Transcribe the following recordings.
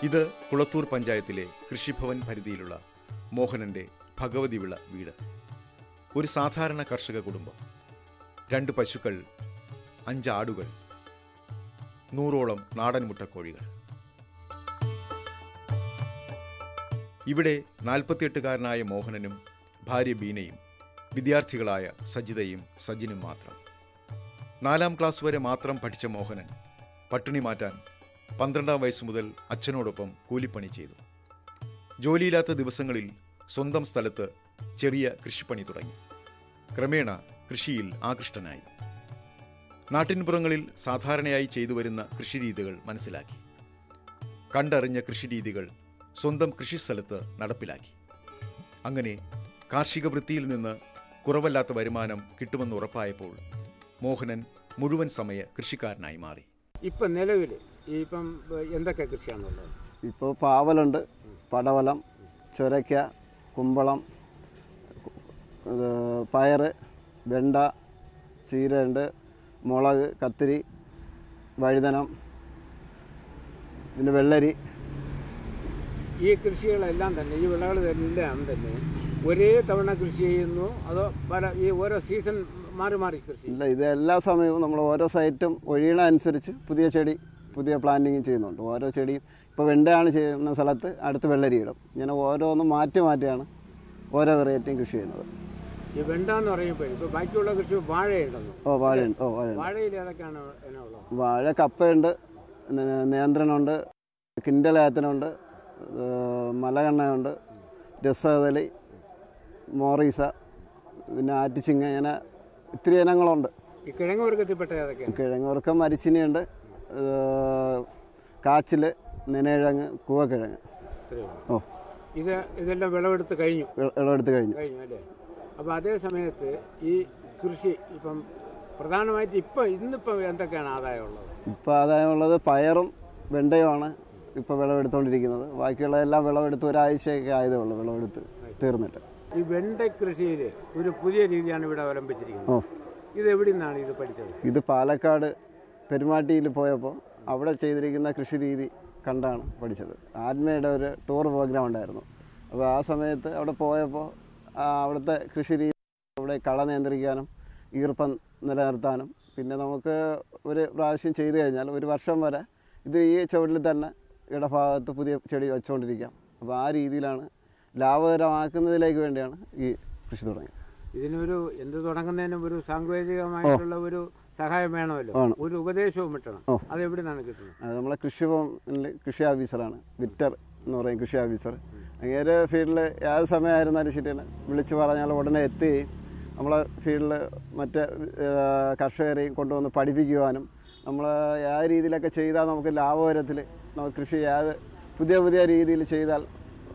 ഇത് കുളത്തൂർ പഞ്ചായത്തിലെ കൃഷിഭവൻ പരിധിയിലുള്ള മോഹനന്റെ ഭഗവതി വിള വീട്. ഒരു സാധാരണ കർഷക കുടുംബം. 2 പശുക്കൾ, 5 ആടുകൾ, 100ഓളം നാടൻ മുട്ടക്കോഴികൾ. ഇവിടെ 48കാരനായ മോഹനനും ഭാര്യ ബീനയും വിദ്യാർത്ഥികളായ സജിതയും സജിനും മാത്രം. 4ാം ക്ലാസ് വരെ മാത്രം പഠിച്ച മോഹനൻ പട്ടിണി മാറ്റാൻ 12ാം വയസ്സ് മുതൽ അച്ഛനോടൊപ്പം കൂലിപ്പണി ചെയ്തു. ജോലിയില്ലാത്ത ദിവസങ്ങളിൽ സ്വന്തം സ്ഥലത്ത് ചെറിയ കൃഷിപ്പണി തുടങ്ങി. ക്രമേണ കൃഷിയിൽ ആകൃഷ്ടനായി. നാട്ടിൻപുറങ്ങളിൽ സാധാരണയായി ചെയ്തു വരുന്ന കൃഷിരീതികൾ മനസ്സിലാക്കി. കണ്ടറിഞ്ഞ കൃഷിരീതികൾ സ്വന്തം കൃഷിസ്ഥലത്ത് നടപ്പിലാക്കി. അങ്ങനെ കാർഷിക വൃത്തിയിൽ നിന്ന് കുറവല്ലാത്ത വരുമാനം കിട്ടുമെന്ന് ഉറപ്പായപ്പോൾ മോഹനൻ മുഴുവൻ സമയ കൃഷിക്കാരനായി മാറി. ഇപ്പം നിലവിൽ ഇപ്പം എന്തൊക്കെ കൃഷിയാണുള്ളത്? ഇപ്പോൾ പാവലുണ്ട്, പടവലം, ചുരയ്ക്ക, കുമ്പളം, പയറ്, വെണ്ട, ചീരയുണ്ട്, മുളക്, കത്തിരി, വഴുതനം, പിന്നെ വെള്ളരി. ഈ കൃഷികളെല്ലാം തന്നെ, ഈ വിളകളെല്ലാം തന്നെ ഒരേ തവണ കൃഷി ചെയ്യുന്നു അതോ ഈ ഓരോ സീസൺ മാറി മാറി കൃഷി? ഇല്ല, ഇത് എല്ലാ സമയവും നമ്മൾ ഓരോ സൈറ്റും ഒഴിയണ അനുസരിച്ച് പുതിയ ചെടി, പുതിയ പ്ലാന്റിങ് ചെയ്യുന്നുണ്ട്. ഓരോ ചെടിയും ഇപ്പോൾ വെണ്ടയാണ് ചെയ്യുന്ന സ്ഥലത്ത് അടുത്ത് വെള്ളരി ഇടും. ഇങ്ങനെ ഓരോന്നും മാറ്റി മാറ്റിയാണ് ഓരോ വെറൈറ്റിയും കൃഷി ചെയ്യുന്നത്. ഈ വെണ്ട എന്ന് പറയുമ്പോൾ ഇപ്പോൾ ബാക്കിയുള്ള കൃഷി വാഴയുണ്ടെന്ന്. വാഴയുണ്ട്. വാഴയിൽ ഏതൊക്കെയാണ് ഉള്ളത്? വാഴ, കപ്പയുണ്ട്, നേന്ത്രനുണ്ട്, കിൻഡലേത്തനുണ്ട്, മലകണ്ണയുണ്ട്, രസകദളി, മോറീസ, പിന്നെ ആറ്റിച്ചിങ്ങ, ഇങ്ങനെ ഇത്തിരി ഇനങ്ങളുണ്ട്. ഈ കിഴങ്ങ് വർഗ്ഗത്തിൽപ്പെട്ട ഏതൊക്കെയാണ്? കിഴങ്ങ് വർഗ്ഗം മരിച്ചിനിയുണ്ട്, കാച്ചിൽ, നെനകിഴങ്ങ്, കൂവക്കിഴങ്ങ്. ഇതെല്ലാം വിളവെടുത്ത് കഴിഞ്ഞു അല്ലേ? അപ്പോൾ അതേ സമയത്ത് ഈ കൃഷി ഇപ്പം പ്രധാനമായിട്ട് ഇന്നിപ്പോൾ എന്തൊക്കെയാണ് ആദായമുള്ളത്? ഇപ്പോൾ ആദായമുള്ളത് പയറും വെണ്ടയുമാണ് ഇപ്പോൾ വിളവെടുത്തുകൊണ്ടിരിക്കുന്നത്. ബാക്കിയുള്ളതെല്ലാം വിളവെടുത്ത് ഒരാഴ്ചയൊക്കെ ആയതേ ഉള്ളൂ വിളവെടുത്ത് തീർന്നിട്ട്. ഈ വെണ്ട കൃഷിയിൽ ഒരു പുതിയ രീതിയാണ് ഇവിടെ അവലംബിച്ചിരിക്കുന്നത്. ഇത് എവിടെ നിന്നാണ് ഇത് പഠിച്ചത്? ഇത് പാലക്കാട് പെരുമാട്ടിയിൽ പോയപ്പോൾ അവിടെ ചെയ്തിരിക്കുന്ന കൃഷി രീതി കണ്ടാണ് പഠിച്ചത്. ആത്മയുടെ ഒരു ടൂർ പ്രോഗ്രാം ഉണ്ടായിരുന്നു. അപ്പോൾ ആ സമയത്ത് അവിടെ പോയപ്പോൾ അവിടുത്തെ കൃഷി രീതി, അവിടെ കള നിയന്ത്രിക്കാനും ഈർപ്പം നിലനിർത്താനും, പിന്നെ നമുക്ക് ഒരു പ്രാവശ്യം ചെയ്തു കഴിഞ്ഞാൽ 1 വർഷം വരെ ഇത് ഈ ചുവട്ടിൽ തന്നെ ഇടഭാഗത്ത് പുതിയ ചെടി വെച്ചുകൊണ്ടിരിക്കാം. അപ്പോൾ ആ രീതിയിലാണ് ലാഭകരമാക്കുന്നതിലേക്ക് വേണ്ടിയാണ് ഈ കൃഷി തുടങ്ങിയത്. ഇതിനൊരു തുടങ്ങുന്നതിനും ഒരു സാങ്കേതികമായിട്ടുള്ള ഒരു സഹായം വേണമല്ലോ, ഒരു ഉപദേശവും കിട്ടണം. അത് എവിടെ നിന്നാണ് കിട്ടുന്നത്? അത് നമ്മളെ കൃഷിഭവനിൽ കൃഷി ഓഫീസറാണ്, വിക്ടർ എന്ന് പറയും കൃഷി ഓഫീസർ. അങ്ങേരെ ഫീൽഡിൽ ഏത് സമയമായിരുന്നാലും ശരിയാണ്, വിളിച്ച് പറഞ്ഞാൽ ഉടനെ എത്തുകയും നമ്മളെ ഫീൽഡിൽ മറ്റ് കർഷകരെയും കൊണ്ടുവന്ന് പഠിപ്പിക്കുവാനും, നമ്മൾ ഏത് രീതിയിലൊക്കെ ചെയ്താൽ നമുക്ക് ലാഭകരത്തിൽ നമുക്ക് കൃഷി പുതിയ രീതിയിൽ ചെയ്താൽ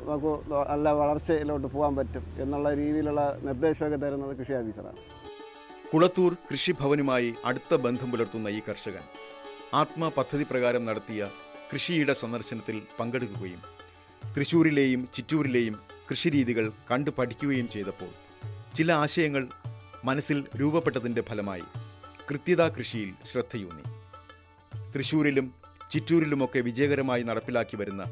നമുക്ക് നല്ല വളർച്ചയിലോട്ട് പോകാൻ പറ്റും എന്നുള്ള രീതിയിലുള്ള നിർദ്ദേശമൊക്കെ തരുന്നത് കൃഷി ഓഫീസറാണ്. കുളത്തൂർ കൃഷിഭവനുമായി അടുത്ത ബന്ധം പുലർത്തുന്ന ഈ കർഷകൻ ആത്മ പദ്ധതി പ്രകാരം നടത്തിയ കൃഷിയിട സന്ദർശനത്തിൽ പങ്കെടുക്കുകയും തൃശ്ശൂരിലെയും ചിറ്റൂരിലെയും കൃഷിരീതികൾ കണ്ടു പഠിക്കുകയും ചെയ്തപ്പോൾ ചില ആശയങ്ങൾ മനസ്സിൽ രൂപപ്പെട്ടതിൻ്റെ ഫലമായി കൃത്യതാ കൃഷിയിൽ ശ്രദ്ധയൂന്നി. തൃശ്ശൂരിലും ചിറ്റൂരിലുമൊക്കെ വിജയകരമായി നടപ്പിലാക്കി വരുന്ന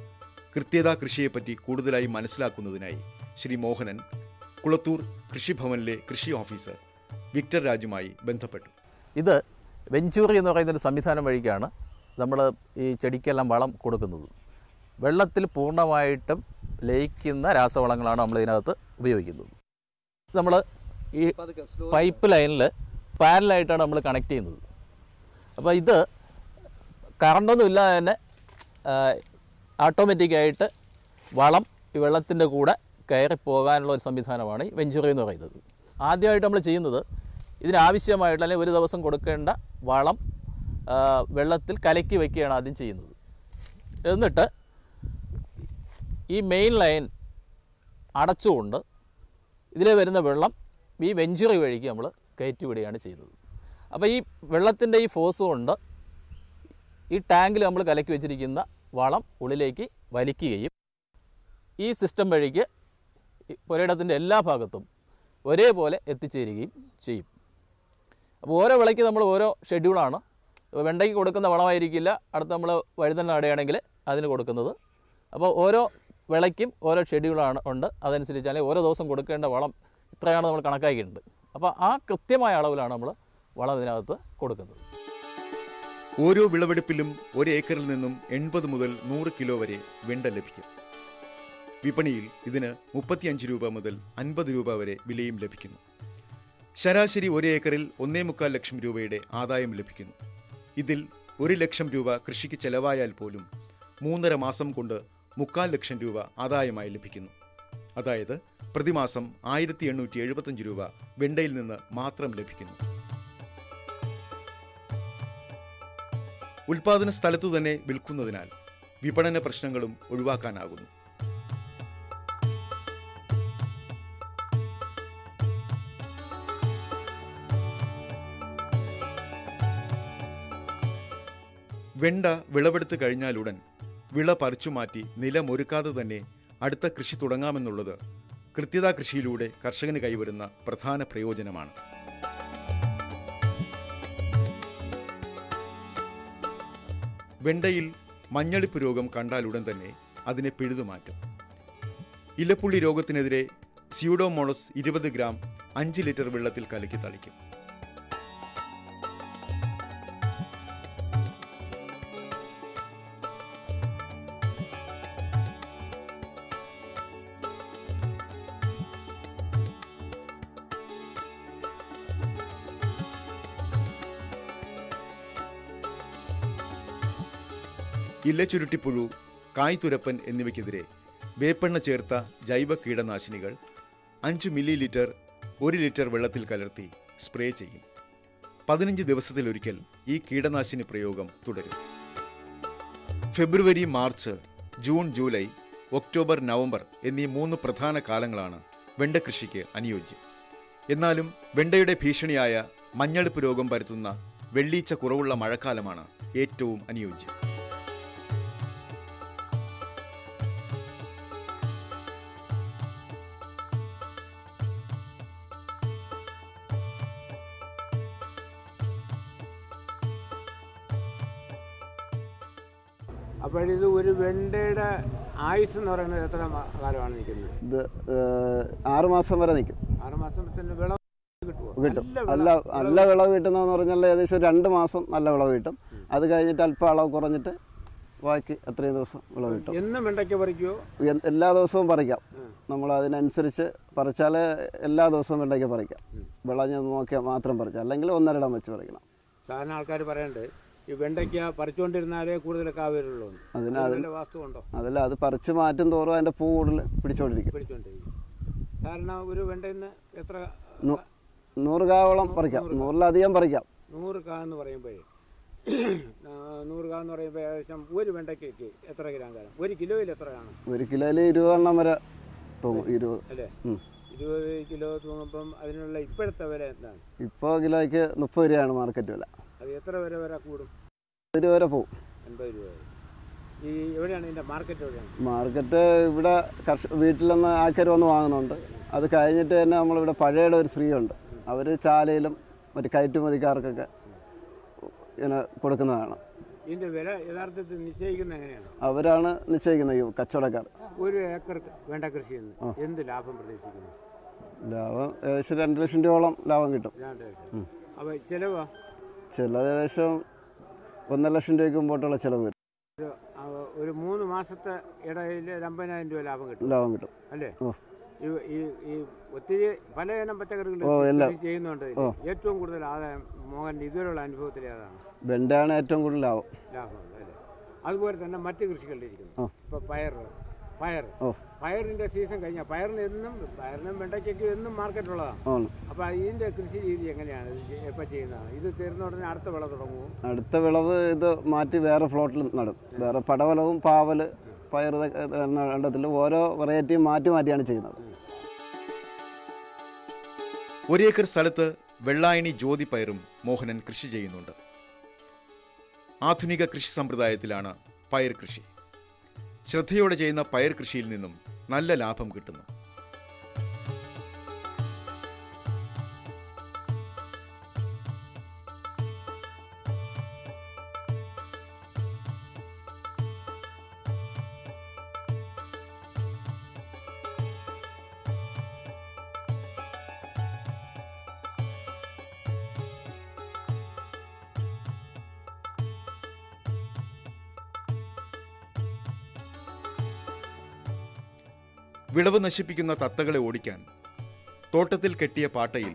കൃത്യതാ കൃഷിയെപ്പറ്റി കൂടുതലായി മനസ്സിലാക്കുന്നതിനായി ശ്രീ മോഹനൻ കുളത്തൂർ കൃഷിഭവനിലെ കൃഷി ഓഫീസർ വിക്ടർ രാജുമായി ബന്ധപ്പെട്ടു. ഇത് വെഞ്ചൂറി എന്ന് പറയുന്നൊരു സംവിധാനം വഴിക്കാണ് നമ്മൾ ഈ ചെടിക്കെല്ലാം വളം കൊടുക്കുന്നത്. വെള്ളത്തിൽ പൂർണ്ണമായിട്ടും ലയിക്കുന്ന രാസവളങ്ങളാണ് നമ്മൾ ഇതിനകത്ത് ഉപയോഗിക്കുന്നത്. നമ്മൾ ഈ പൈപ്പ് ലൈനിൽ പാരലായിട്ടാണ് നമ്മൾ കണക്ട് ചെയ്യുന്നത്. അപ്പോൾ ഇത് കറണ്ടൊന്നും ഇല്ലാതെ തന്നെ ഓട്ടോമാറ്റിക്കായിട്ട് വളം ഈ വെള്ളത്തിൻ്റെ കൂടെ കയറിപ്പോകാനുള്ള ഒരു സംവിധാനമാണ് ഈ വെഞ്ചൂറി എന്ന് പറയുന്നത്. ആദ്യമായിട്ട് നമ്മൾ ചെയ്യുന്നത് ഇതിനാവശ്യമായിട്ട് അല്ലെങ്കിൽ ഒരു ദിവസം കൊടുക്കേണ്ട വളം വെള്ളത്തിൽ കലക്കി വയ്ക്കുകയാണ് ആദ്യം ചെയ്യുന്നത്. എന്നിട്ട് ഈ മെയിൻ ലൈൻ അടച്ചുകൊണ്ട് ഇതിൽ വരുന്ന വെള്ളം ഈ വെഞ്ചൂറി വഴിക്ക് നമ്മൾ കയറ്റി വിടുകയാണ് ചെയ്യുന്നത്. അപ്പോൾ ഈ വെള്ളത്തിൻ്റെ ഈ ഫോഴ്സ് കൊണ്ട് ഈ ടാങ്കിൽ നമ്മൾ കലക്കി വെച്ചിരിക്കുന്ന വളം ഉള്ളിലേക്ക് വലിക്കുകയും ഈ സിസ്റ്റം വഴിക്ക് പുരയിടത്തിൻ്റെ എല്ലാ ഭാഗത്തും ഒരേപോലെ എത്തിച്ചേരുകയും ചെയ്യും. അപ്പോൾ ഓരോ വിളയ്ക്ക് നമ്മൾ ഓരോ ഷെഡ്യൂളാണ്. വെണ്ടയ്ക്ക് കൊടുക്കുന്ന വളമായിരിക്കില്ല അടുത്ത നമ്മൾ വഴുതന നടുകയാണെങ്കിൽ അതിന് കൊടുക്കുന്നത്. അപ്പോൾ ഓരോ വിളയ്ക്കും ഓരോ ഷെഡ്യൂളാണ് ഉണ്ട്. അതനുസരിച്ചാൽ ഓരോ ദിവസം കൊടുക്കേണ്ട വളം ഇത്രയാണ് നമ്മൾ കണക്കാക്കിയിട്ടുണ്ട്. അപ്പോൾ ആ കൃത്യമായ അളവിലാണ് നമ്മൾ വളം ഇതിനകത്ത് കൊടുക്കുന്നത്. ഓരോ വിളവെടുപ്പിലും ഒരു ഏക്കറിൽ നിന്നും 80 മുതൽ 100 കിലോ വരെ വെണ്ട ലഭിക്കും. വിപണിയിൽ ഇതിന് 35 രൂപ മുതൽ 50 രൂപ വരെ വിലയും ലഭിക്കുന്നു. ശരാശരി ഒരു ഏക്കറിൽ 1.25 ലക്ഷം രൂപയുടെ ആദായം ലഭിക്കുന്നു. ഇതിൽ 1 ലക്ഷം രൂപ കൃഷിക്ക് ചെലവായാൽ പോലും 3.5 മാസം കൊണ്ട് 3/4 ലക്ഷം രൂപ ആദായമായി ലഭിക്കുന്നു. അതായത് പ്രതിമാസം 1875 രൂപ വെണ്ടയിൽ നിന്ന് മാത്രം ലഭിക്കുന്നു. ഉൽപാദന സ്ഥലത്തു തന്നെ വിൽക്കുന്നതിനാൽ വിപണന പ്രശ്നങ്ങളും ഒഴിവാക്കാനാകുന്നു. വെണ്ട വിളവെടുത്ത് കഴിഞ്ഞാലുടൻ വിള പറിച്ചുമാറ്റി നിലമൊരുക്കാതെ തന്നെ അടുത്ത കൃഷി തുടങ്ങാമെന്നുള്ളത് കൃത്യതാ കൃഷിയിലൂടെ കർഷകന് കൈവരുന്ന പ്രധാന പ്രയോജനമാണ്. വെണ്ടയിൽ മഞ്ഞളിപ്പ് രോഗം കണ്ടാലുടൻ തന്നെ അതിനെ പിഴുതുമാറ്റും. ഇലപ്പുള്ളി രോഗത്തിനെതിരെ സ്യൂഡോമോണസ് 20 ഗ്രാം 5 ലിറ്റർ വെള്ളത്തിൽ കലക്കി തളിക്കും. ഇലച്ചുരുട്ടിപ്പുഴു, കായ്തുരപ്പൻ എന്നിവയ്ക്കെതിരെ വേപ്പെണ്ണ ചേർത്ത ജൈവ കീടനാശിനികൾ 5 മില്ലി ലിറ്റർ 1 ലിറ്റർ വെള്ളത്തിൽ കലർത്തി സ്പ്രേ ചെയ്യും. 15 ദിവസത്തിലൊരിക്കൽ ഈ കീടനാശിനി പ്രയോഗം തുടരും. February, March, June, July, October, November എന്നീ 3 പ്രധാന കാലങ്ങളാണ് വെണ്ട കൃഷിക്ക് അനുയോജ്യം. എന്നാലും വെണ്ടയുടെ ഭീഷണിയായ മഞ്ഞളിപ്പ് രോഗം പരത്തുന്ന വെള്ളീച്ച കുറവുള്ള മഴക്കാലമാണ് ഏറ്റവും അനുയോജ്യം. അപ്പോഴിത് ഒരു വെണ്ടയുടെ ആയുസ് എന്ന് പറയുന്നത് എത്ര കാലമാണ് നിൽക്കുന്നത്? ഇത് 6 മാസം വരെ നിൽക്കും. 6 മാസത്തിന് വിളവ് കിട്ടും. നല്ല വിളവ് കിട്ടുന്നതെന്ന് പറഞ്ഞാൽ ഏകദേശം 2 മാസം നല്ല വിളവ് കിട്ടും. അത് കഴിഞ്ഞിട്ട് അല്പം അളവ് കുറഞ്ഞിട്ട് ബാക്കി അത്രയും ദിവസം വിളവ് കിട്ടും. എന്നും വെണ്ടയ്ക്ക പറിക്കുമോ? എല്ലാ ദിവസവും പറിക്കാം. നമ്മൾ അതിനനുസരിച്ച് പറിച്ചാൽ എല്ലാ ദിവസവും വെണ്ടയ്ക്ക പറിക്കാം. വിളഞ്ഞ് നോക്കിയാൽ മാത്രം പറിക്കാം, അല്ലെങ്കിൽ 1.5 ഇടം വെച്ച് പറിക്കണം. സാധാരണ ആൾക്കാർ പറയണ്ട് ഈ വെണ്ടയ്ക്ക പറിച്ചുകൊണ്ടിരുന്നാലേ കൂടുതൽ കാവരുള്ളൂ. വാസ്തുണ്ടോ? അതല്ല, അത് പറിച്ച് മാറ്റും തോറും അതിൻ്റെ പൂ കൂടുതൽ പിടിച്ചോണ്ടിരിക്കും. സാധാരണ ഒരു വെണ്ടയിൽ നിന്ന് എത്ര 100 കാവോളം പറിക്കാം, 100-ലധികം പറിക്കാം. 100 കാ എന്ന് പറയുമ്പോഴേ 100 കാ എന്ന് പറയുമ്പോൾ ഏകദേശം ഒരു വെണ്ടയ്ക്ക് എത്ര ഗ്രാം കാണും? 1 കിലോയിൽ എത്ര കാണും? 1 കിലോയിൽ 20 എണ്ണം വരെ തൂങ്ങും. 20 അല്ലേ? 20 കിലോ തൂങ്ങുമ്പം അതിനുള്ള ഇപ്പോഴത്തെ വില എന്താണ്? ഇപ്പോൾ കിലോയ്ക്ക് 30 രൂപയാണ് മാർക്കറ്റ് വില. അത് എത്ര വരെ കൂടും? 80 രൂപ വരെ പോവും. 80 രൂപ. ഈ എവിടെയാണ് ഇതിൻ്റെ മാർക്കറ്റ്? എവിടെയാണ് മാർക്കറ്റ്? ഇവിടെ വീട്ടിൽ നിന്ന് ആൾക്കാർ വന്ന് വാങ്ങുന്നുണ്ട്. അത് കഴിഞ്ഞിട്ട് തന്നെ നമ്മളിവിടെ പഴയുടെ ഒരു സ്ത്രീയുണ്ട്, അവർ ചാലയിലും മറ്റ് കയറ്റുമതിക്കാർക്കൊക്കെ ഇങ്ങനെ കൊടുക്കുന്നതാണ്. ഇതിൻ്റെ വില യഥാർത്ഥത്തിൽ നിശ്ചയിക്കുന്നത് എങ്ങനെയാണ്? അവരാണ് നിശ്ചയിക്കുന്നത്, ഈ കച്ചവടക്കാർ. 1 ഏക്കർ വേണ്ട കൃഷി എന്ത് ലാഭം പ്രതീക്ഷിക്കുന്നു? ലാഭം ഏകദേശം 2 ലക്ഷം രൂപയോളം ലാഭം കിട്ടും. 2 ലക്ഷം. അപ്പോൾ ചിലവോ? ചിലവ് ഏകദേശം 1.5 ലക്ഷം രൂപയ്ക്ക് മുമ്പോട്ടുള്ള ചിലവ് വരും. ഒരു 3 മാസത്തെ ഇടയിൽ 50,000 രൂപ ലാഭം കിട്ടും അല്ലേ? ഈ ഒത്തിരി പലയിനം പച്ചക്കറികൾ ചെയ്യുന്നുണ്ട്. ഏറ്റവും കൂടുതൽ ആദായം മോഹൻ്റെ ഇതുവരെയുള്ള അനുഭവത്തിൽ ഏതാണ്? വെണ്ടയാണ് ഏറ്റവും കൂടുതൽ ലാഭം അല്ലേ? അതുപോലെ തന്നെ മറ്റ് കൃഷികളിലിരിക്കുന്നു. ഇപ്പോൾ പയറിൻ്റെ സീസൺ കഴിഞ്ഞാൽ പയറിനും വെണ്ടയ്ക്കൊക്കെ എന്നും മാർക്കറ്റ് ഉള്ളതാണ്. അപ്പോൾ ഇതിൻ്റെ കൃഷി രീതി എങ്ങനെയാണ്? എപ്പോൾ ചെയ്യുന്നതാണ്? ഇത് തീർന്ന ഉടനെ അടുത്ത വിളവ് തുടങ്ങുമോ? അടുത്ത വിളവ് ഇത് മാറ്റി വേറെ ഫ്ലോട്ടിൽ നടും. വേറെ പടവലവും പാവൽ പയർ രണ്ടത്തിൽ ഓരോ വെറൈറ്റിയും മാറ്റിയാണ് ചെയ്യുന്നത്. 1 ഏക്കർ സ്ഥലത്ത് വെള്ളായണി ജ്യോതി പയറും മോഹനൻ കൃഷി ചെയ്യുന്നുണ്ട്. ആധുനിക കൃഷി സമ്പ്രദായത്തിലാണ് പയർ കൃഷി. ശ്രദ്ധയോടെ ചെയ്യുന്ന പയർ കൃഷിയിൽ നിന്നും നല്ല ലാഭം കിട്ടുന്നു. വിളവ് നശിപ്പിക്കുന്ന തത്തകളെ ഓടിക്കാൻ തോട്ടത്തിൽ കെട്ടിയ പാട്ടയിൽ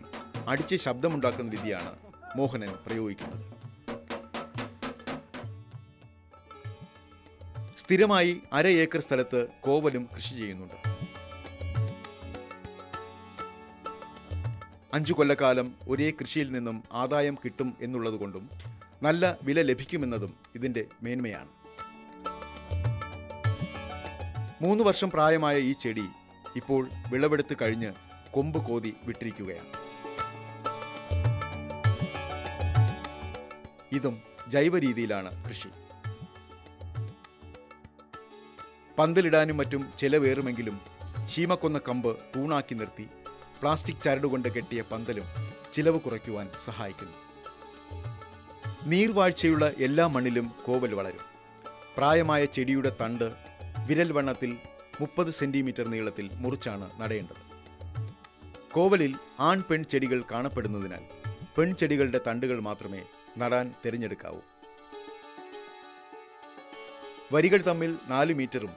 അടിച്ച് ശബ്ദമുണ്ടാക്കുന്ന വിധിയാണ് മോഹനൻ പ്രയോഗിക്കുന്നത്. സ്ഥിരമായി 1/2 ഏക്കർ സ്ഥലത്ത് കോവലും കൃഷി ചെയ്യുന്നുണ്ട്. 5 കൊല്ലക്കാലം ഒരേ കൃഷിയിൽ നിന്നും ആദായം കിട്ടും എന്നുള്ളതുകൊണ്ടും നല്ല വില ലഭിക്കുമെന്നതും ഇതിൻ്റെ മേന്മയാണ്. 3 വർഷം പ്രായമായ ഈ ചെടി ഇപ്പോൾ വിളവെടുത്ത് കഴിഞ്ഞ് കൊമ്പ് കോതി വിട്ടിരിക്കുകയാണ്. ഇതും ജൈവ രീതിയിലാണ് കൃഷി. പന്തലിടാനും മറ്റും ചിലവേറുമെങ്കിലും ശീമക്കൊന്ന കമ്പ് തൂണാക്കി നിർത്തി പ്ലാസ്റ്റിക് ചരടുകൊണ്ട് കെട്ടിയ പന്തലും ചിലവ് കുറയ്ക്കുവാൻ സഹായിക്കുന്നു. നീർവാഴ്ചയുള്ള എല്ലാ മണ്ണിലും കോവൽ വളരും. പ്രായമായ ചെടിയുടെ തണ്ട് വിരൽ വണ്ണത്തിൽ 30 സെന്റിമീറ്റർ നീളത്തിൽ മുറിച്ചാണ് നടേണ്ടത്. കോവലിൽ ആൺ പെൺ ചെടികൾ കാണപ്പെടുന്നതിനാൽ പെൺചെടികളുടെ തണ്ടുകൾ മാത്രമേ നടാൻ തിരഞ്ഞെടുക്കാവൂ. വരികൾ തമ്മിൽ 4 മീറ്ററും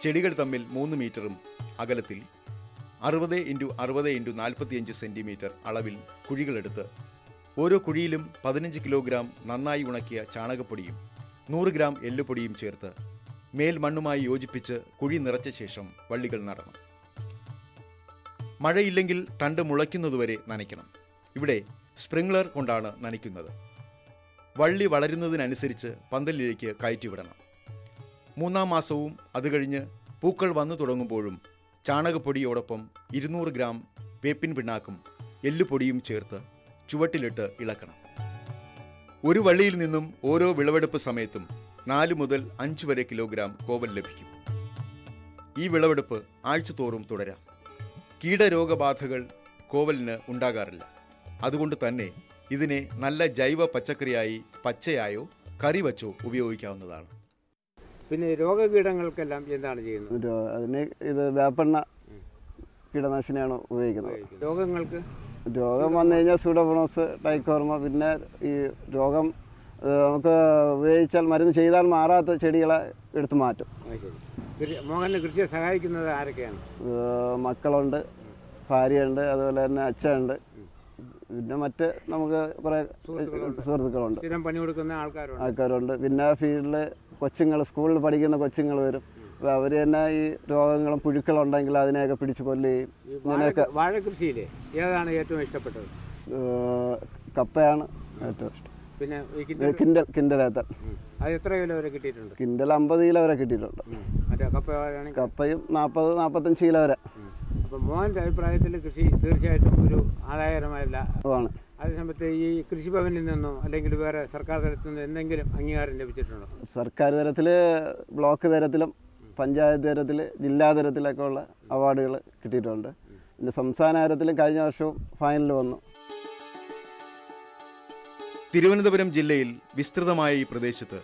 ചെടികൾ തമ്മിൽ 3 മീറ്ററും അകലത്തിൽ 60 × 60 × 45 സെന്റിമീറ്റർ അളവിൽ കുഴികളെടുത്ത് ഓരോ കുഴിയിലും 15 കിലോഗ്രാം നന്നായി ഉണക്കിയ ചാണകപ്പൊടിയും 100 ഗ്രാം എല്ലുപൊടിയും ചേർത്ത് മേൽ മണ്ണുമായി യോജിപ്പിച്ച് കുഴി നിറച്ച ശേഷം വള്ളികൾ നടണം. മഴയില്ലെങ്കിൽ തണ്ട് മുളയ്ക്കുന്നതുവരെ നനയ്ക്കണം. ഇവിടെ സ്പ്രിംഗ്ലർ കൊണ്ടാണ് നനയ്ക്കുന്നത്. വള്ളി വളരുന്നതിനനുസരിച്ച് പന്തലിലേക്ക് കയറ്റിവിടണം. 3-ാം മാസവും അത് കഴിഞ്ഞ് പൂക്കൾ വന്നു തുടങ്ങുമ്പോഴും ചാണകപ്പൊടിയോടൊപ്പം 200 ഗ്രാം വേപ്പിൻ പിണ്ണാക്കും എല്ലുപൊടിയും ചേർത്ത് ചുവട്ടിലിട്ട് ഇളക്കണം. ഒരു വള്ളിയിൽ നിന്നും ഓരോ വിളവെടുപ്പ് സമയത്തും 4 മുതൽ 5 വരെ കിലോഗ്രാം കോവൽ ലഭിക്കും. ഈ വിളവെടുപ്പ് ആഴ്ചതോറും തുടരാം. കീടരോഗബാധകൾ കോവലിന് ഉണ്ടാകാറില്ല. അതുകൊണ്ട് തന്നെ ഇതിനെ നല്ല ജൈവ പച്ചക്കറിയായി പച്ചയായോ കറി വച്ചോ ഉപയോഗിക്കാവുന്നതാണ്. പിന്നെ രോഗകീടങ്ങൾക്കെല്ലാം എന്താണ് ചെയ്യുന്നത്? അതിന് ഇത് വേപ്പെണ്ണ കീടനാശിനിയാണ് ഉപയോഗിക്കുന്നത്. രോഗങ്ങൾക്ക് രോഗം വന്നു കഴിഞ്ഞാൽ സൂഡോമോണസ്, ടൈക്കോർമ. പിന്നെ ഈ രോഗം നമുക്ക് ഉപയോഗിച്ചാൽ മരുന്ന് ചെയ്താൽ മാറാത്ത ചെടികളെ എടുത്തു മാറ്റും. മോഹനെ കൃഷിയെ സഹായിക്കുന്നത് ആരൊക്കെയാണ്? മക്കളുണ്ട്, ഭാര്യയുണ്ട്, അതുപോലെ തന്നെ അച്ഛനുണ്ട്. പിന്നെ മറ്റ് നമുക്ക് കുറേ സുഹൃത്തുക്കളുണ്ട്, സ്ഥിരം പണി കൊടുക്കുന്ന ആൾക്കാരുണ്ട്. പിന്നെ ഫീൽഡിൽ കൊച്ചുങ്ങൾ, സ്കൂളിൽ പഠിക്കുന്ന കൊച്ചുങ്ങൾ വരും. അപ്പോൾ അവർ തന്നെ ഈ രോഗങ്ങളും പുഴുക്കളുണ്ടെങ്കിൽ അതിനെയൊക്കെ പിടിച്ച് കൊല്ലുകയും ഇങ്ങനെയൊക്കെ. വാഴ കൃഷിയിലെ ഏതാണ് ഏറ്റവും ഇഷ്ടപ്പെട്ടത്? കപ്പയാണ് ഏറ്റവും ഇഷ്ടം. പിന്നെ കിൻഡലേത്തൻ. അത് എത്ര കിലോ വരെ കിട്ടിയിട്ടുണ്ട്? കിൻഡൽ 50 കിലോ വരെ കിട്ടിയിട്ടുണ്ട്. മറ്റേ കപ്പയും 40-45 കിലോ വരെ. അപ്പം മോഹൻ്റെ അഭിപ്രായത്തിൽ കൃഷി തീർച്ചയായിട്ടും ഒരു ആദായകരമായല്ല ആണ്. അതേസമയത്ത് ഈ കൃഷിഭവനിൽ നിന്നോ അല്ലെങ്കിൽ വേറെ സർക്കാർ തലത്തിൽ നിന്നോ എന്തെങ്കിലും അംഗീകാരം ലഭിച്ചിട്ടുണ്ടോ? സർക്കാർ തലത്തിൽ, ബ്ലോക്ക് തലത്തിലും പഞ്ചായത്ത് തലത്തിൽ, ജില്ലാ തലത്തിലൊക്കെ ഉള്ള അവാർഡുകൾ കിട്ടിയിട്ടുണ്ട്. പിന്നെ സംസ്ഥാന തലത്തിലും കഴിഞ്ഞ വർഷവും ഫൈനൽ വന്നു. തിരുവനന്തപുരം ജില്ലയിൽ വിസ്തൃതമായ ഈ പ്രദേശത്ത്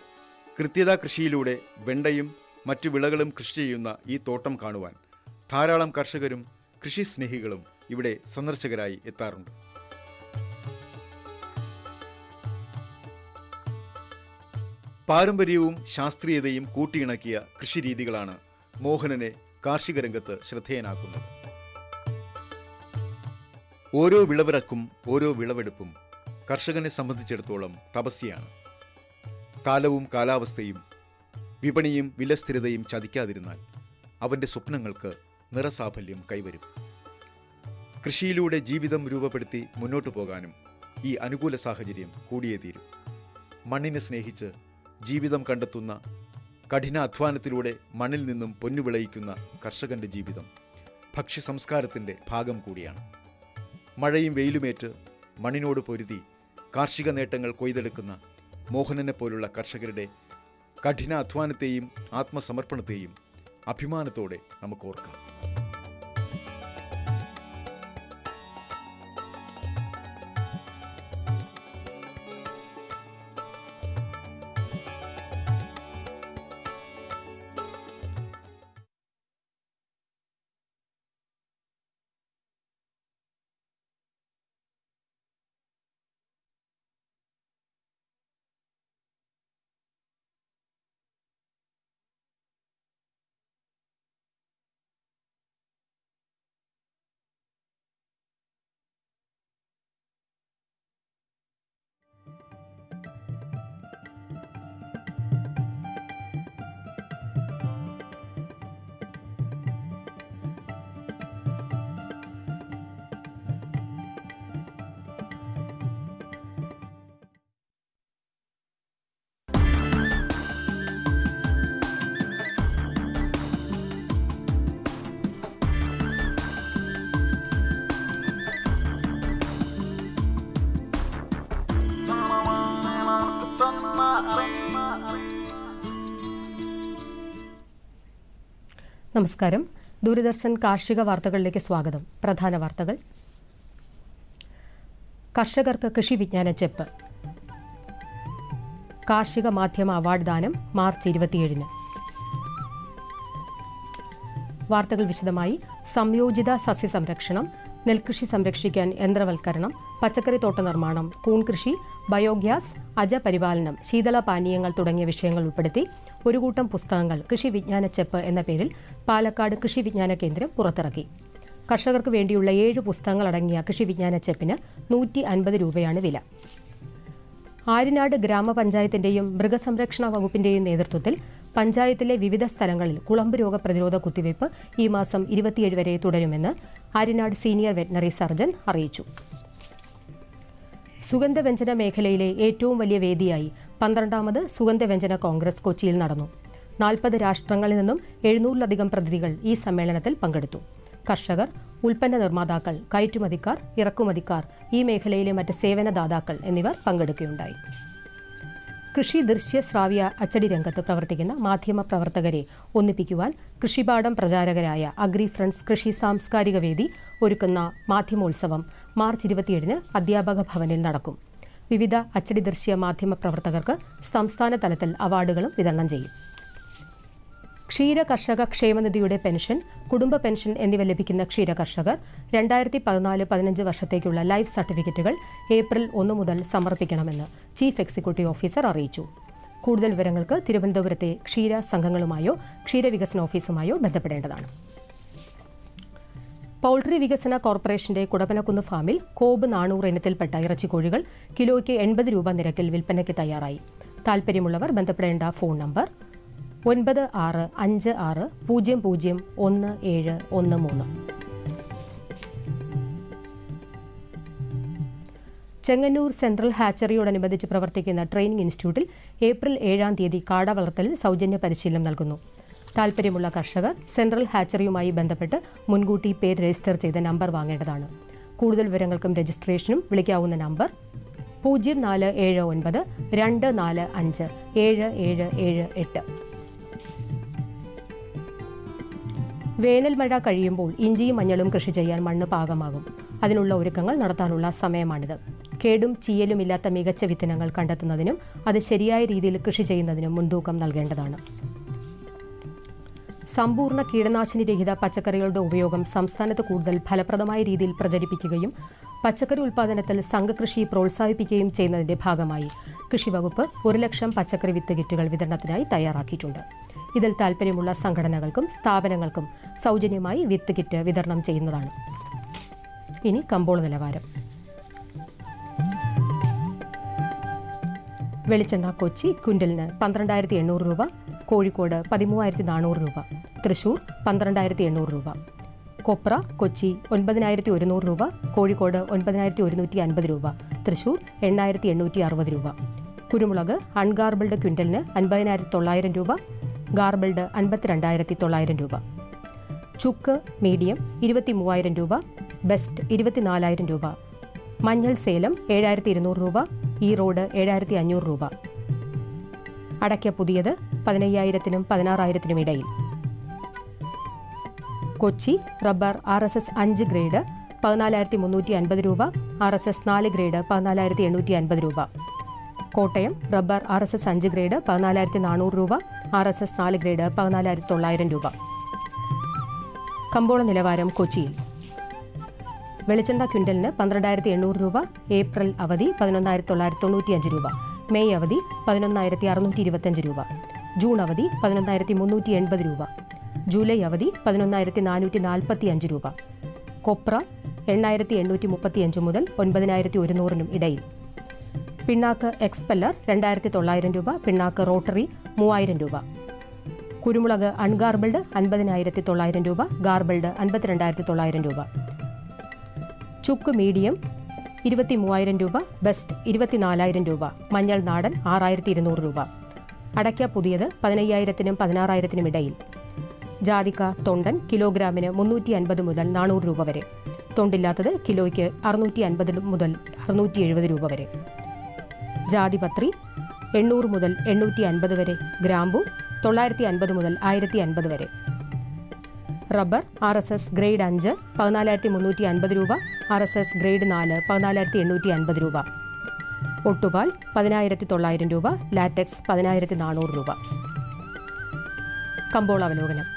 കൃത്യത കൃഷിയിലൂടെ വെണ്ടയും മറ്റു വിളകളും കൃഷി ചെയ്യുന്ന ഈ തോട്ടം കാണുവാൻ ധാരാളം കർഷകരും കൃഷി സ്നേഹികളും ഇവിടെ സന്ദർശകരായി എത്താറുണ്ട്. പാരമ്പര്യവും ശാസ്ത്രീയതയും കൂട്ടിയിണക്കിയ കൃഷിരീതികളാണ് മോഹനനെ കാർഷിക രംഗത്ത് ശ്രദ്ധേയനാക്കുന്നത്. ഓരോ വിളവിറക്കും ഓരോ വിളവെടുപ്പും കർഷകനെ സംബന്ധിച്ചിടത്തോളം തപസ്യയാണ്. കാലവും കാലാവസ്ഥയും വിപണിയും വിലസ്ഥിരതയും ചതിക്കാതിരുന്നാൽ അവൻ്റെ സ്വപ്നങ്ങൾക്ക് നിറസാഫല്യം കൈവരും. കൃഷിയിലൂടെ ജീവിതം രൂപപ്പെടുത്തി മുന്നോട്ടു പോകാനും ഈ അനുകൂല സാഹചര്യം കൂടിയേ തീരും. മണ്ണിനെ സ്നേഹിച്ച് ജീവിതം കണ്ടെത്തുന്ന, കഠിനാധ്വാനത്തിലൂടെ മണ്ണിൽ നിന്നും പൊന്നു വിളയിക്കുന്ന കർഷകൻ്റെ ജീവിതം ഭക്ഷ്യ സംസ്കാരത്തിൻ്റെ ഭാഗം കൂടിയാണ്. മഴയും വെയിലുമേറ്റ് മണ്ണിനോട് പൊരുതി കാർഷിക നേട്ടങ്ങൾ കൊയ്തെടുക്കുന്ന മോഹനനെ പോലുള്ള കർഷകരുടെ കഠിനാധ്വാനത്തെയും ആത്മസമർപ്പണത്തെയും അഭിമാനത്തോടെ നമുക്ക് ഓർക്കാം. നമസ്കാരം. ദൂരദർശൻ കാർഷിക വാർത്തകളിലേക്ക് സ്വാഗതം. പ്രധാന വാർത്തകൾ. കർഷകർക്ക് കൃഷി വിജ്ഞാന ചെപ്പ്. കാർഷിക മാധ്യമ അവാർഡ് ദാനം മാർച്ച് 27-ന്. വാർത്തകൾ വിശദമായി. സംയോജിത സസ്യസംരക്ഷണം, നെൽകൃഷി സംരക്ഷിക്കാൻ യന്ത്രവൽക്കരണം, പച്ചക്കറിത്തോട്ട നിർമ്മാണം, കൂൺകൃഷി, ബയോഗ്യാസ്, അജപരിപാലനം, ശീതള പാനീയങ്ങൾ തുടങ്ങിയ വിഷയങ്ങൾ ഉൾപ്പെടുത്തി ഒരു കൂട്ടം പുസ്തകങ്ങൾ കൃഷി വിജ്ഞാന ചെപ്പ് എന്ന പേരിൽ പാലക്കാട് കൃഷി വിജ്ഞാന കേന്ദ്രം പുറത്തിറക്കി. കർഷകർക്ക് വേണ്ടിയുള്ള 7 പുസ്തകങ്ങൾ അടങ്ങിയ കൃഷി വിജ്ഞാന ചെപ്പിന് 150 രൂപയാണ് വില. ആര്യനാട് ഗ്രാമപഞ്ചായത്തിന്റെയും മൃഗസംരക്ഷണ വകുപ്പിന്റെയും നേതൃത്വത്തിൽ പഞ്ചായത്തിലെ വിവിധ സ്ഥലങ്ങളിൽ കുളമ്പ് രോഗ പ്രതിരോധ കുത്തിവയ്പ് ഈ മാസം 27 വരെ തുടരുമെന്ന് ആര്യനാട് സീനിയർ വെറ്ററിനറി സർജൻ അറിയിച്ചു. സുഗന്ധവ്യഞ്ജന മേഖലയിലെ ഏറ്റവും വലിയ വേദിയായി 12ാമത് സുഗന്ധവ്യഞ്ജന കോൺഗ്രസ് കൊച്ചിയിൽ നടന്നു. 40 രാഷ്ട്രങ്ങളിൽ നിന്നും 700-ലധികം പ്രതിനിധികൾ ഈ സമ്മേളനത്തിൽ പങ്കെടുത്തു. കർഷകർ, ഉൽപ്പന്ന നിർമ്മാതാക്കൾ, കയറ്റുമതിക്കാർ, ഇറക്കുമതിക്കാർ, ഈ മേഖലയിലെ മറ്റ് സേവനദാതാക്കൾ എന്നിവർ പങ്കെടുക്കുകയുണ്ടായി. കൃഷി ദൃശ്യ ശ്രാവ്യ അച്ചടി രംഗത്ത് പ്രവർത്തിക്കുന്ന മാധ്യമ പ്രവർത്തകരെ ഒന്നിപ്പിക്കുവാൻ കൃഷിപാഠം പ്രചാരകരായ അഗ്രി ഫ്രണ്ട്സ് കൃഷി സാംസ്കാരിക വേദി ഒരുക്കുന്ന മാധ്യമോത്സവം മാർച്ച് 27-ന് അധ്യാപക ഭവനിൽ നടക്കും. വിവിധ അച്ചടി ദൃശ്യ മാധ്യമ പ്രവർത്തകർക്ക് സംസ്ഥാന തലത്തിൽ അവാർഡുകളും വിതരണം ചെയ്യും. ക്ഷീര കർഷക ക്ഷേമനിധിയുടെ പെൻഷൻ, കുടുംബ പെൻഷൻ എന്നിവ ലഭിക്കുന്ന ക്ഷീര കർഷകർ 2014-15 വർഷത്തേക്കുള്ള ലൈഫ് സർട്ടിഫിക്കറ്റുകൾ ഏപ്രിൽ 1 മുതൽ സമർപ്പിക്കണമെന്ന് ചീഫ് എക്സിക്യൂട്ടീവ് ഓഫീസർ അറിയിച്ചു. കൂടുതൽ വിവരങ്ങൾക്ക് തിരുവനന്തപുരത്തെ ക്ഷീര സംഘങ്ങളുമായോ ക്ഷീരവികസന ഓഫീസുമായോ ബന്ധപ്പെടേണ്ടതാണ്. പൗൾട്രി വികസന കോർപ്പറേഷന്റെ കുടപ്പനക്കുന്ന് ഫാമിൽ കോബ് 400 ഇനത്തിൽപ്പെട്ട ഇറച്ചിക്കോഴികൾ കിലോയ്ക്ക് 80 രൂപ നിരക്കിൽ വിൽപ്പനയ്ക്ക് തയ്യാറായി. താൽപ്പര്യമുള്ളവർ ബന്ധപ്പെടേണ്ട ഫോൺ നമ്പർ 9650011713. ചെങ്ങന്നൂർ സെൻട്രൽ ഹാച്ചറിയോടനുബന്ധിച്ച് പ്രവർത്തിക്കുന്ന ട്രെയിനിംഗ് ഇൻസ്റ്റിറ്റ്യൂട്ടിൽ ഏപ്രിൽ 7-ാം തീയതി കാട വളർത്തലിൽ സൗജന്യ പരിശീലനം നൽകുന്നു. താൽപ്പര്യമുള്ള കർഷകർ സെൻട്രൽ ഹാച്ചറിയുമായി ബന്ധപ്പെട്ട് മുൻകൂട്ടി പേര് രജിസ്റ്റർ ചെയ്ത നമ്പർ വാങ്ങേണ്ടതാണ്. കൂടുതൽ വിവരങ്ങൾക്കും രജിസ്ട്രേഷനും വിളിക്കാവുന്ന നമ്പർ 047924577778. വേനൽ മഴ കഴിയുമ്പോൾ ഇഞ്ചിയും മഞ്ഞളും കൃഷി ചെയ്യാൻ മണ്ണ് പാകമാകും. അതിനുള്ള ഒരുക്കങ്ങൾ നടത്താനുള്ള സമയമാണിത്. കേടും ചീയലുമില്ലാത്ത മികച്ച വിത്തിനങ്ങൾ കണ്ടെത്തുന്നതിനും അത് ശരിയായ രീതിയിൽ കൃഷി ചെയ്യുന്നതിനും മുൻതൂക്കം നൽകേണ്ടതാണ്. സമ്പൂർണ്ണ കീടനാശിനി രഹിത പച്ചക്കറികളുടെ ഉപയോഗം സംസ്ഥാനത്ത് കൂടുതൽ ഫലപ്രദമായ രീതിയിൽ പ്രചരിപ്പിക്കുകയും പച്ചക്കറി ഉൽപ്പാദനത്തിൽ സംഘകൃഷി പ്രോത്സാഹിപ്പിക്കുകയും ചെയ്യുന്നതിന്റെ ഭാഗമായി കൃഷിവകുപ്പ് 1 ലക്ഷം പച്ചക്കറി വിത്ത് കിറ്റുകൾ വിതരണത്തിനായി തയ്യാറാക്കിയിട്ടുണ്ട്. ഇതിൽ താൽപ്പര്യമുള്ള സംഘടനകൾക്കും സ്ഥാപനങ്ങൾക്കും സൗജന്യമായി വിത്ത് കിറ്റ് വിതരണം ചെയ്യുന്നതാണ്. ഇനി കമ്പോള നിലവാരം. വെളിച്ചെണ്ണ കൊച്ചി ക്വിൻ്റലിന് 12,800 രൂപ, കോഴിക്കോട് 13,400 രൂപ, തൃശൂർ 12,800 രൂപ. കൊപ്ര കൊച്ചി 9,100 രൂപ, കോഴിക്കോട് 9,150 രൂപ, തൃശൂർ 8,860 രൂപ. കുരുമുളക് അൺഗാർബിൾഡ് ക്വിൻ്റലിന് 50,900 രൂപ, ഗാർബിൾഡ് 52,900 രൂപ. ചുക്ക് മീഡിയം 23,000 രൂപ, ബെസ്റ്റ് 24,000 രൂപ. മഞ്ഞൾ സേലം 7,200 രൂപ, ഈറോഡ് 7,500 രൂപ. അടയ്ക്ക പുതിയത് 15,000-നും 16,000-നും ഇടയിൽ. കൊച്ചി റബ്ബർ RSS 5 ഗ്രേഡ് 14,350 രൂപ, RSS 4 ഗ്രേഡ് 14,850 രൂപ. കോട്ടയം റബ്ബർ RSS 5 ഗ്രേഡ് 14,400 രൂപ, RSS 4 ഗ്രേഡ് 14,900 രൂപ. കമ്പോള നിലവാരം കൊച്ചിയിൽ. വെളിച്ചെണ്ണ ക്വിൻ്റലിന് 12,800 രൂപ, ഏപ്രിൽ അവധി 11,995 രൂപ, മെയ് അവധി 11,625 രൂപ, ജൂൺ അവധി 11,380 രൂപ, ജൂലൈ അവധി 11,445 രൂപ. കൊപ്ര 8,835 മുതൽ 9,100-നും ഇടയിൽ. പിണ്ണാക്ക് എക്സ്പെല്ലർ 2,900 രൂപ, പിണ്ണാക്ക് റോട്ടറി 3,000 രൂപ. കുരുമുളക് അൺഗാർബിൾഡ് 50,900 രൂപ, ഗാർബിൾഡ് 52,900 രൂപ. ചുക്ക് മീഡിയം 23,000 രൂപ, ബെസ്റ്റ് 24,000 രൂപ, മഞ്ഞൾ നാടൻ 6,200 രൂപ. അടയ്ക്ക പുതിയത് 15,000-നും 16,000-നും ഇടയിൽ. ജാതിക്ക തൊണ്ടൻ കിലോഗ്രാമിന് 350 മുതൽ 400 രൂപ വരെ, തൊണ്ടില്ലാത്തത് കിലോയ്ക്ക് 650 മുതൽ 670 രൂപ വരെ. ജാതിപത്രി 800 മുതൽ 850 വരെ, ഗ്രാമ്പു 950 മുതൽ 1,050 വരെ. റബ്ബർ RSS ഗ്രേഡ് 5 14,350 രൂപ, RSS ഗ്രേഡ് 4 14,850 രൂപ. ഒട്ടുപാൽ 10,900 രൂപ, ലാറ്റക്സ് 10,400 രൂപ. കമ്പോള അവലോകനം.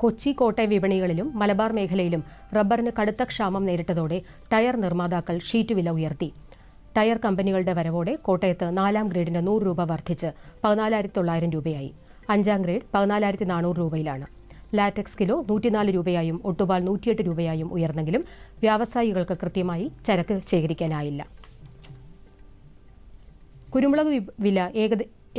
കൊച്ചി കോട്ടയം വിപണികളിലും മലബാർ മേഖലയിലും റബ്ബറിന് കടുത്ത ക്ഷാമം നേരിട്ടതോടെ ടയർ നിർമ്മാതാക്കൾ ഷീറ്റ് വില ഉയർത്തി. ടയർ കമ്പനികളുടെ വരവോടെ കോട്ടയത്ത് 4ാം ഗ്രേഡിന് 100 രൂപ വർദ്ധിച്ച് 14,900 രൂപയായി. 5ാം ഗ്രേഡ് 14,400 രൂപയിലാണ്. ലാറ്റക്സ് കിലോ 104 രൂപയായും ഒട്ടുപാൽ 108 രൂപയായും ഉയർന്നെങ്കിലും വ്യാവസായികൾക്ക് കൃത്യമായി ചരക്ക് ശേഖരിക്കാനായില്ല. കുരുമുളക് വില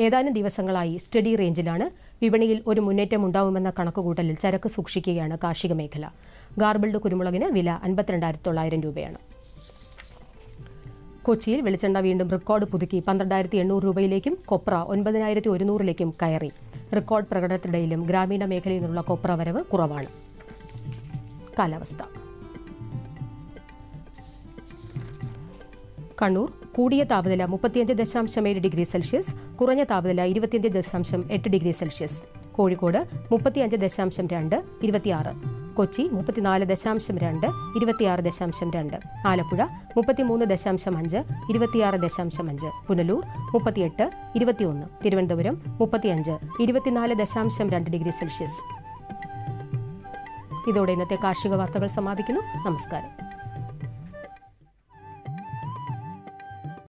ഏതാനും ദിവസങ്ങളായി സ്റ്റഡി റേഞ്ചിലാണ്. വിപണിയിൽ ഒരു മുന്നേറ്റം ഉണ്ടാവുമെന്ന കണക്കുകൂട്ടലിൽ ചരക്ക് സൂക്ഷിക്കുകയാണ് കാർഷിക മേഖല. ഗാർബിൾഡ് കുരുമുളകിന് വില 52,900 രൂപയാണ്. കൊച്ചിയിൽ വെളിച്ചെണ്ണ വീണ്ടും റെക്കോർഡ് പുതുക്കി 12,800 രൂപയിലേക്കും കൊപ്ര 9,100ലേക്കും കയറി. റെക്കോർഡ് പ്രകടനത്തിനിടയിലും ഗ്രാമീണ മേഖലയിൽ നിന്നുള്ള കൊപ്ര വരവ് കുറവാണ്. കാലാവസ്ഥ. കണ്ണൂർ കൂടിയ താപനില 35.7 ഡിഗ്രി സെൽഷ്യസ്, കുറഞ്ഞ താപനില 25.8 degree Celsius. Kozhikode 35.2 26, Kochi 34.2 26.2, Alappuzha 33.5 26.5, Punalur 38 21, Thiruvananthapuram 35 24.2 degree Celsius. ഇതോടെ ഇന്നത്തെ കാർഷിക വാർത്തകൾ സമാപിക്കുന്നു. നമസ്കാരം.